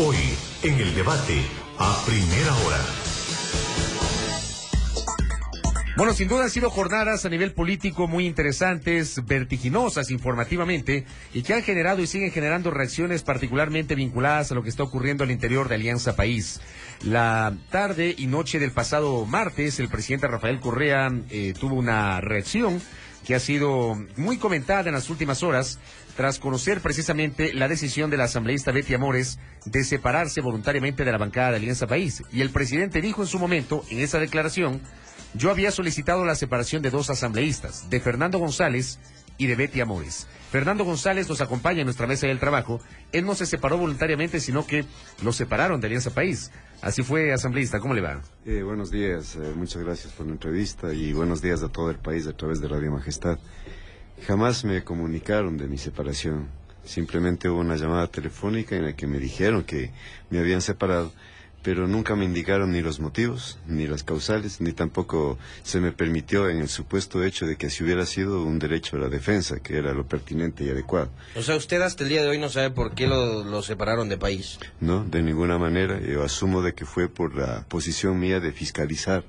Hoy, en el debate, a primera hora. Bueno, sin duda han sido jornadas a nivel político muy interesantes, vertiginosas informativamente, y que han generado y siguen generando reacciones particularmente vinculadas a lo que está ocurriendo al interior de Alianza País. La tarde y noche del pasado martes, el presidente Rafael Correa tuvo una reacción que ha sido muy comentada en las últimas horas, tras conocer precisamente la decisión de la asambleísta Betty Amores de separarse voluntariamente de la bancada de Alianza País. Y el presidente dijo en su momento, en esa declaración: yo había solicitado la separación de dos asambleístas, de Fernando González y de Betty Amores. Fernando González nos acompaña en nuestra mesa del trabajo. Él no se separó voluntariamente, sino que lo separaron de Alianza País. Así fue, asambleísta, ¿cómo le va? Buenos días, muchas gracias por la entrevista y buenos días a todo el país a través de Radio Majestad. Jamás me comunicaron de mi separación, simplemente hubo una llamada telefónica en la que me dijeron que me habían separado, pero nunca me indicaron ni los motivos, ni las causales, ni tampoco se me permitió en el supuesto hecho de que si hubiera sido un derecho a la defensa, que era lo pertinente y adecuado. O sea, usted hasta el día de hoy no sabe por qué lo separaron de país. No, de ninguna manera. Yo asumo de que fue por la posición mía de fiscalizar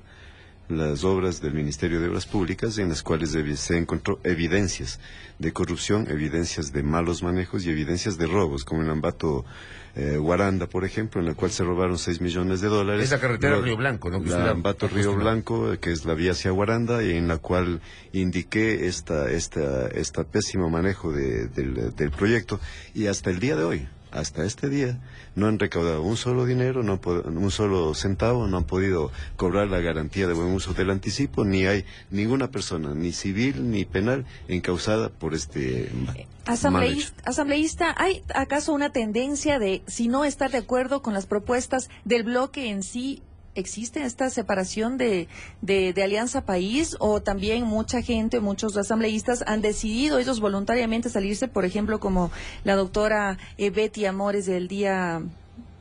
las obras del Ministerio de Obras Públicas, en las cuales se encontró evidencias de corrupción, evidencias de malos manejos y evidencias de robos, como en Ambato Guaranda, por ejemplo, en la cual se robaron $6 millones. Esa carretera Río Blanco, ¿no? La Ambato Río Blanco, que es la vía hacia Guaranda, y en la cual indiqué esta pésimo manejo del proyecto, y hasta el día de hoy, hasta este día, no han recaudado un solo dinero, un solo centavo, no han podido cobrar la garantía de buen uso del anticipo, ni hay ninguna persona, ni civil ni penal, encausada por este mal hecho. Asambleísta, ¿hay acaso una tendencia de, si no estar de acuerdo con las propuestas del bloque en sí, existe esta separación de Alianza País, o también mucha gente, muchos asambleístas han decidido ellos voluntariamente salirse, por ejemplo, como la doctora Betty Amores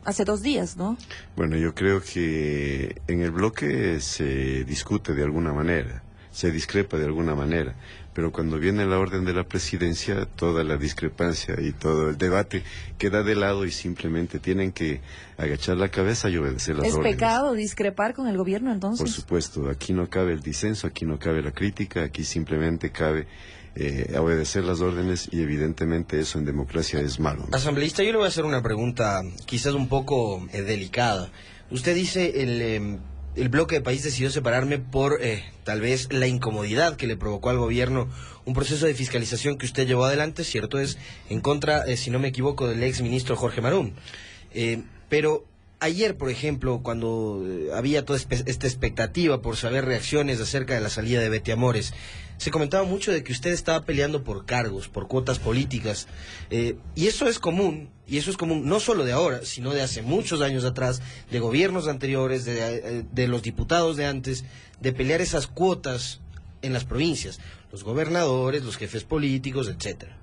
hace 2 días, ¿no? Bueno, yo creo que en el bloque se discute de alguna manera, se discrepa de alguna manera, pero cuando viene la orden de la presidencia, toda la discrepancia y todo el debate queda de lado y simplemente tienen que agachar la cabeza y obedecer las órdenes. ¿Es pecado discrepar con el gobierno entonces? Por supuesto, aquí no cabe el disenso, aquí no cabe la crítica, aquí simplemente cabe obedecer las órdenes, y evidentemente eso en democracia es malo, ¿no? Asambleísta, yo le voy a hacer una pregunta quizás un poco delicada. Usted dice el bloque de país decidió separarme por tal vez la incomodidad que le provocó al gobierno un proceso de fiscalización que usted llevó adelante, cierto es, en contra, si no me equivoco, del ex ministro Jorge Marún. Pero ayer, por ejemplo, cuando había toda esta expectativa por saber reacciones acerca de la salida de Betty Amores, se comentaba mucho de que usted estaba peleando por cargos, por cuotas políticas, y eso es común no solo de ahora, sino de hace muchos años atrás, de gobiernos anteriores, de los diputados de antes, de pelear esas cuotas en las provincias, los gobernadores, los jefes políticos, etcétera.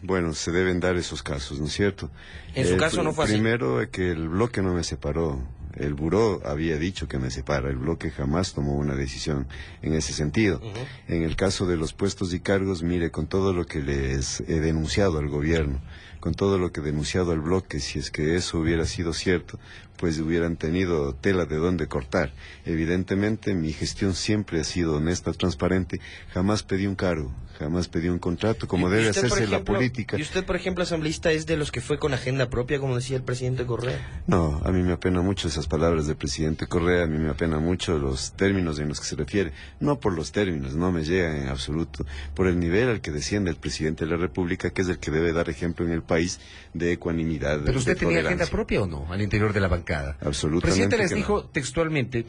Bueno, se deben dar esos casos, ¿no es cierto? En su caso no fue así. Primero, que el bloque no me separó. El buró había dicho que me separa. El bloque jamás tomó una decisión en ese sentido. En el caso de los puestos y cargos, mire, con todo lo que les he denunciado al gobierno, con todo lo que he denunciado al bloque, si es que eso hubiera sido cierto, pues hubieran tenido tela de dónde cortar. Evidentemente, mi gestión siempre ha sido honesta, transparente. Jamás pedí un cargo, jamás pedí un contrato, como debe hacerse la política. ¿Y usted, por ejemplo, asambleísta, es de los que fue con agenda propia, como decía el presidente Correa? No, a mí me apena mucho esas palabras del presidente Correa, a mí me apena mucho los términos en los que se refiere. No por los términos, no me llegan en absoluto, por el nivel al que desciende el presidente de la República, que es el que debe dar ejemplo en el país de ecuanimidad. ¿Pero usted tenía agenda propia o no, al interior de la bancada? Absolutamente. El presidente les no. dijo textualmente,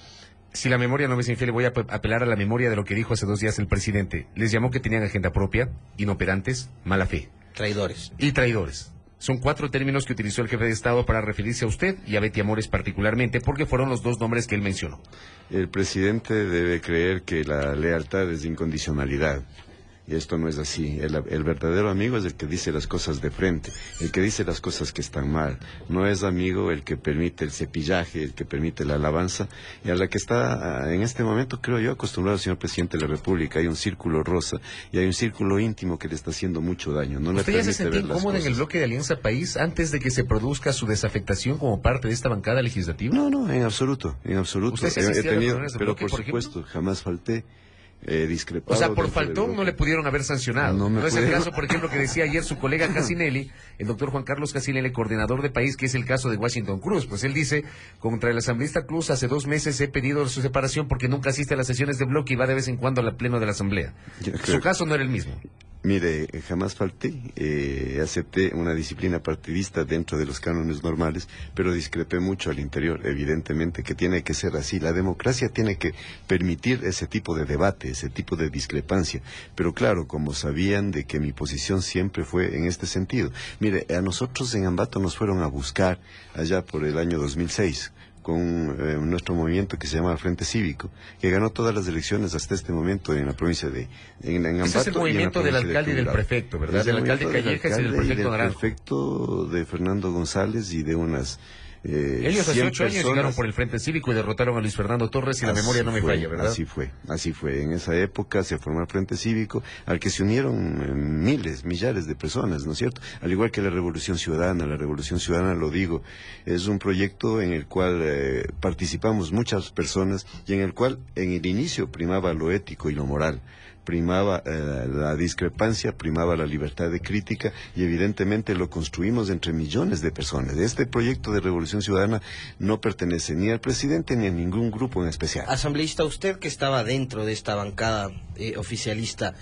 si la memoria no me es infiel, voy a apelar a la memoria de lo que dijo hace 2 días el presidente. Les llamó que tenían agenda propia, inoperantes, mala fe. Traidores. Y traidores. Son 4 términos que utilizó el jefe de Estado para referirse a usted y a Betty Amores particularmente, porque fueron los 2 nombres que él mencionó. El presidente debe creer que la lealtad es de incondicionalidad. Y esto no es así. El verdadero amigo es el que dice las cosas de frente, el que dice las cosas que están mal. No es amigo el que permite el cepillaje, el que permite la alabanza, y a la que está en este momento, creo yo, acostumbrado el señor presidente de la República. Hay un círculo rosa y hay un círculo íntimo que le está haciendo mucho daño. No le ¿Usted ya se permite sentía ver las incómodo en el cosas. bloque de Alianza País antes de que se produzca su desafectación como parte de esta bancada legislativa? No, en absoluto, en absoluto. ¿Usted se asistió a las reuniones del pero bloque, por por ejemplo? supuesto, jamás falté. Discrepado O sea, por dentro del faltón no bloque. le pudieron haber sancionado. No me No es el pudieron. caso, por ejemplo, que decía ayer su colega Casinelli, el doctor Juan Carlos Casinelli, coordinador de país, que es el caso de Washington Cruz. Pues él dice, contra el asambleísta Cruz hace 2 meses he pedido su separación porque nunca asiste a las sesiones de bloque y va de vez en cuando al pleno de la asamblea. Su caso no era el mismo. Mire, jamás falté, acepté una disciplina partidista dentro de los cánones normales, pero discrepé mucho al interior, evidentemente que tiene que ser así. La democracia tiene que permitir ese tipo de debate, ese tipo de discrepancia, pero claro, como sabían de que mi posición siempre fue en este sentido. Mire, a nosotros en Ambato nos fueron a buscar allá por el año 2006, con nuestro movimiento que se llama Frente Cívico, que ganó todas las elecciones hasta este momento en la provincia de Ambato. Ese es el movimiento y en la del provincia alcalde y de del Tumbao. prefecto, ¿verdad? Es el Del alcalde movimiento del Callejas y del alcalde prefecto Naranjo. prefecto de Fernando González y de unas... Ellos hace 100 8 años personas. llegaron por el Frente Cívico y derrotaron a Luis Fernando Torres, y la memoria no me falla, ¿verdad? Así fue. En esa época se formó el Frente Cívico, al que se unieron miles, millares de personas, ¿no es cierto? Al igual que la Revolución Ciudadana. La Revolución Ciudadana, lo digo, es un proyecto en el cual participamos muchas personas y en el cual en el inicio primaba lo ético y lo moral. Primaba la discrepancia, primaba la libertad de crítica y evidentemente lo construimos entre millones de personas. Este proyecto de Revolución Ciudadana no pertenece ni al presidente ni a ningún grupo en especial. Asambleísta, usted que estaba dentro de esta bancada oficialista,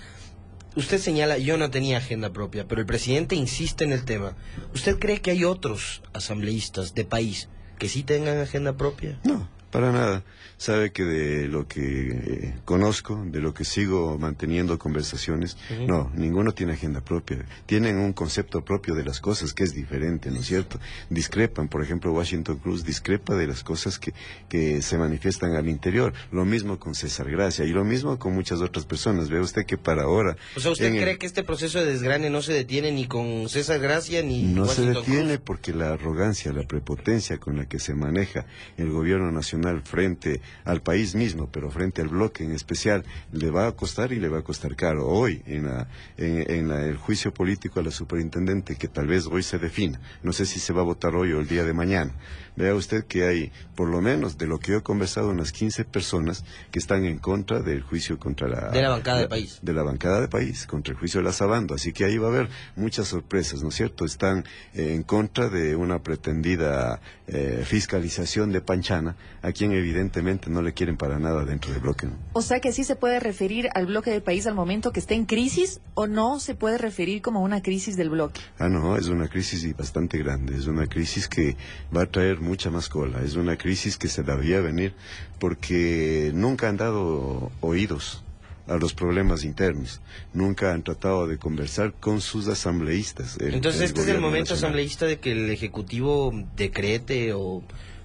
usted señala, yo no tenía agenda propia, pero el presidente insiste en el tema. ¿Usted cree que hay otros asambleístas de país que sí tengan agenda propia? No, para nada. Sabe que de lo que conozco, de lo que sigo manteniendo conversaciones, no, ninguno tiene agenda propia. Tienen un concepto propio de las cosas que es diferente, ¿no es cierto? Discrepan, por ejemplo, Washington Cruz discrepa de las cosas que se manifiestan al interior. Lo mismo con César Gracia y lo mismo con muchas otras personas. Ve usted que para ahora... O sea, ¿usted cree que este proceso de desgrane no se detiene ni con César Gracia ni no Washington se detiene Cruz? porque la arrogancia, la prepotencia con la que se maneja el gobierno nacional frente al país mismo, pero frente al bloque en especial, le va a costar y le va a costar caro. Hoy, el juicio político a la superintendente, que tal vez hoy se defina, no sé si se va a votar hoy o el día de mañana. Vea usted que hay, por lo menos de lo que yo he conversado, unas 15 personas que están en contra del juicio contra la... De la bancada de país. De la bancada de país, contra el juicio de la Sabando. Así que ahí va a haber muchas sorpresas, ¿no es cierto? Están en contra de una pretendida fiscalización de Panchana, a quien evidentemente no le quieren para nada dentro del bloque, ¿no? O sea que sí se puede referir al bloque del país al momento que esté en crisis, o no se puede referir como una crisis del bloque. No, es una crisis bastante grande, es una crisis que va a traer mucha más cola, es una crisis que se debía venir porque nunca han dado oídos a los problemas internos, nunca han tratado de conversar con sus asambleístas. Entonces este es el gobierno momento nacional. asambleísta de que el Ejecutivo decrete o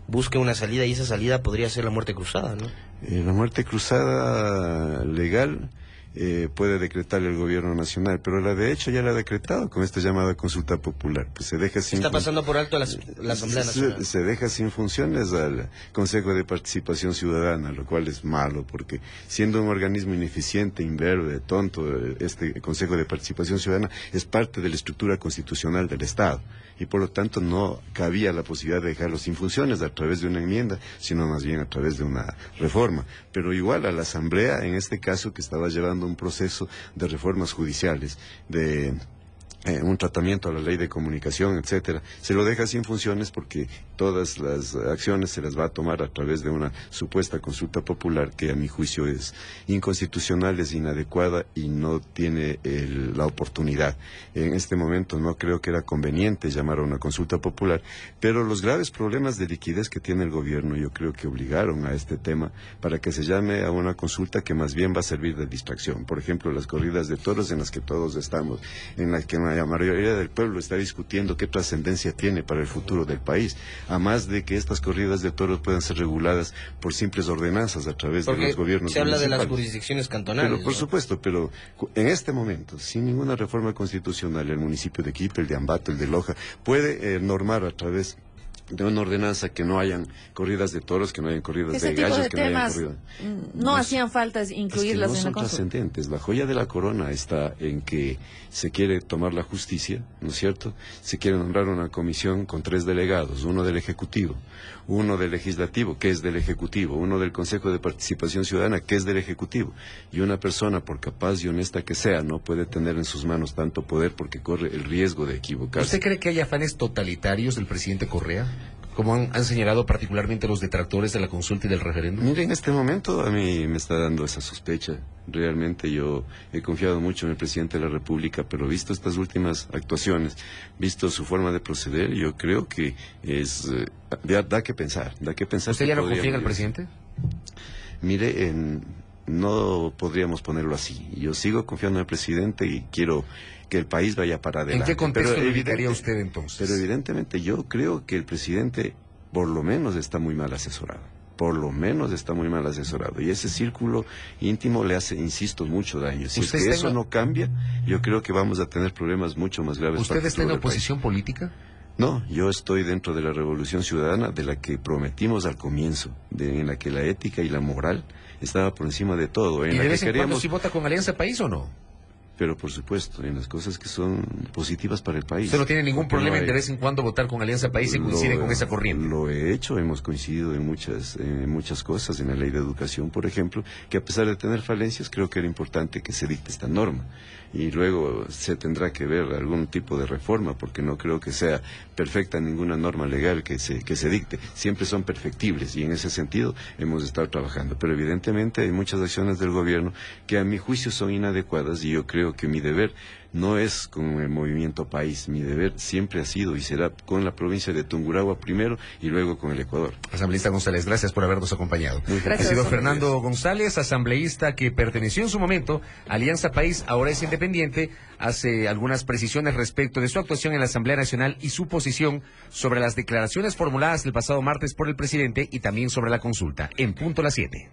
busque una salida, y esa salida podría ser la muerte cruzada, ¿no? La muerte cruzada legal puede decretar el gobierno nacional, pero la de hecho ya la ha decretado con esta llamada consulta popular. Pues se deja sin Está pasando por alto la Asamblea Nacional. se deja sin funciones al Consejo de Participación Ciudadana, lo cual es malo, porque siendo un organismo ineficiente, imberbe, tonto, este Consejo de Participación Ciudadana es parte de la estructura constitucional del Estado. Y por lo tanto no cabía la posibilidad de dejarlo sin funciones a través de una enmienda, sino más bien a través de una reforma. Pero igual a la Asamblea, en este caso, que estaba llevando un proceso de reformas judiciales, de un tratamiento a la ley de comunicación, etcétera, se lo deja sin funciones porque todas las acciones se las va a tomar a través de una supuesta consulta popular que a mi juicio es inconstitucional, es inadecuada y no tiene la oportunidad. En este momento no creo que era conveniente llamar a una consulta popular, pero los graves problemas de liquidez que tiene el gobierno yo creo que obligaron a este tema para que se llame a una consulta que más bien va a servir de distracción. Por ejemplo, las corridas de toros en las que todos estamos, en las que la mayoría del pueblo está discutiendo qué trascendencia tiene para el futuro del país, a más de que estas corridas de toros puedan ser reguladas por simples ordenanzas a través de los gobiernos se habla de las municipales. jurisdicciones cantonales. Pero, por ¿no? supuesto, pero en este momento, sin ninguna reforma constitucional, el municipio de Quito, el de Ambato, el de Loja, puede normar a través de una ordenanza que no hayan corridas de toros, que no hayan corridas Ese de tipo gallos, de que no hayan temas corridas. no hacían falta Es que incluirlas no en la son consulta. trascendentes. La joya de la corona está en que se quiere tomar la justicia, ¿no es cierto? Se quiere nombrar una comisión con 3 delegados, uno del Ejecutivo, uno del Legislativo, que es del Ejecutivo, uno del Consejo de Participación Ciudadana, que es del Ejecutivo, y una persona, por capaz y honesta que sea, no puede tener en sus manos tanto poder porque corre el riesgo de equivocarse. ¿Usted cree que hay afanes totalitarios del presidente Correa? Como han señalado particularmente los detractores de la consulta y del referéndum. Mire, en este momento a mí me está dando esa sospecha. Realmente yo he confiado mucho en el presidente de la República, pero visto estas últimas actuaciones, visto su forma de proceder, yo creo que es da que pensar, ¿Usted ya no confía en el presidente? Mire, no podríamos ponerlo así. Yo sigo confiando en el presidente y quiero que el país vaya para adelante. ¿En qué contexto Pero lo ubicaría usted entonces? Pero evidentemente yo creo que el presidente por lo menos está muy mal asesorado. Por lo menos está muy mal asesorado. Y ese círculo íntimo le hace, insisto, mucho daño. Si es que eso no cambia, yo creo que vamos a tener problemas mucho más graves. ¿Usted está en oposición política? No, yo estoy dentro de la Revolución Ciudadana de la que prometimos al comienzo, en la que la ética y la moral estaba por encima de todo. ¿Y de vez en cuando sí vota con Alianza País o no? Pero por supuesto, en las cosas que son positivas para el país. ¿Usted no tiene ningún problema en de vez en cuando votar con Alianza País y coincide con esa corriente? Lo he hecho, hemos coincidido en muchas cosas, en la ley de educación, por ejemplo, que a pesar de tener falencias, creo que era importante que se dicte esta norma. Y luego se tendrá que ver algún tipo de reforma, porque no creo que sea perfecta ninguna norma legal que se dicte. Siempre son perfectibles y en ese sentido hemos estado trabajando. Pero evidentemente hay muchas acciones del gobierno que a mi juicio son inadecuadas y yo creo que mi deber no es con el Movimiento País, mi deber siempre ha sido y será con la provincia de Tungurahua primero y luego con el Ecuador. Asambleísta González, gracias por habernos acompañado. Gracias. Ha sido Fernando González, asambleísta que perteneció en su momento a Alianza País, ahora es independiente, hace algunas precisiones respecto de su actuación en la Asamblea Nacional y su posición sobre las declaraciones formuladas el pasado martes por el presidente y también sobre la consulta. En punto las 7.